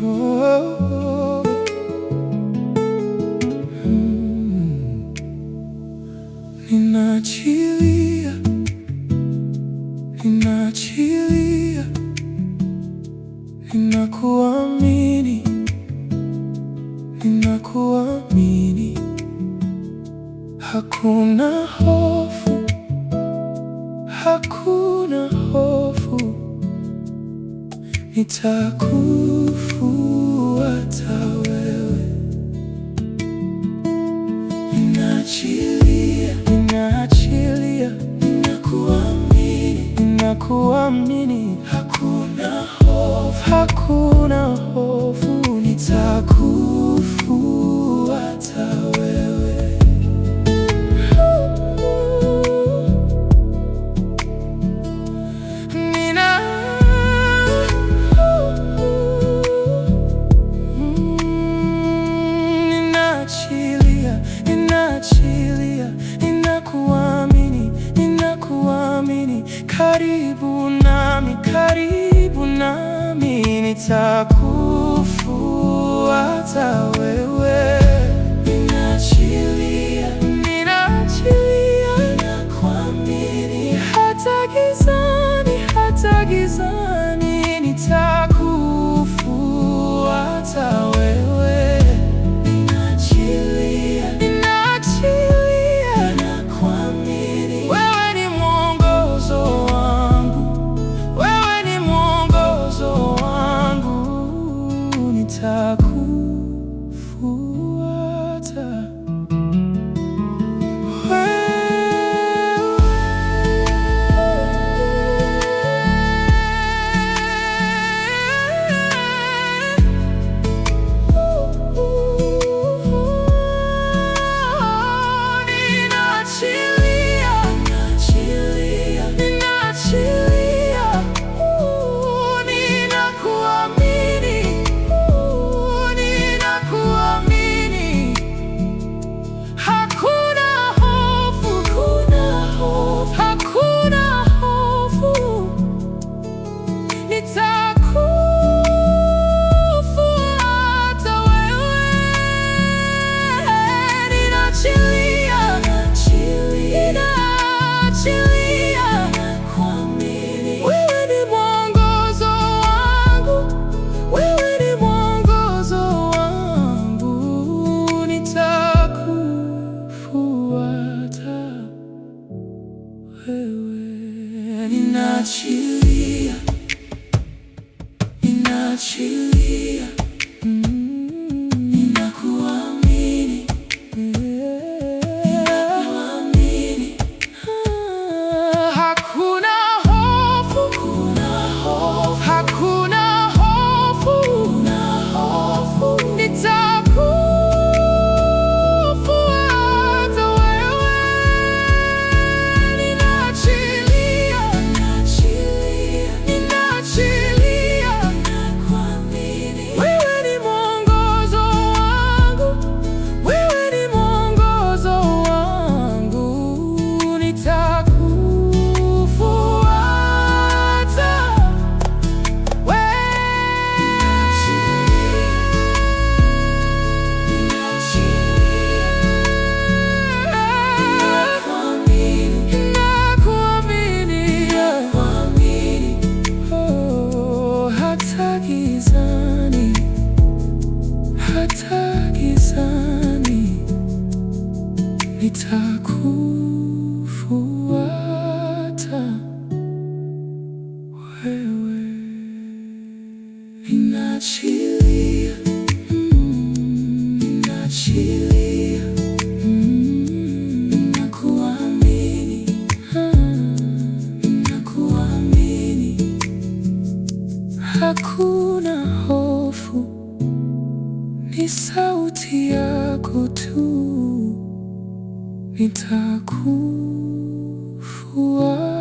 Oh, ninaachilia, ninaachilia, ninakuamini, ninakuamini. Hakuna hofu, hakuna hofu, nitakufuata wewe. Ninaachilia, ninaachilia, ninakuamini, ninakuamini. Hakuna hofu, hakuna hofu, nitakufuata wewe. Ninaachilia, ninakuamini, ninakuamini. Karibu nami, karibu nami, nitakufuata wewe. Ninaachilia, ninaachilia, ninakuamini. Hata gizani, hata gizani, nitakufuata wewe. Ninaachilia, ninaachilia, ninakuamini, ninakuamini. Hakuna hofu, hakuna hofu, hakuna hofu, hakuna hofu, nitakufuata wewe. Ninaachilia, nitakufuata wewe. Ninaachilia, ninaachilia, ninakuamini, ninakuamini. Hakuna hofu, ni sauti yako tu, nitakufuata.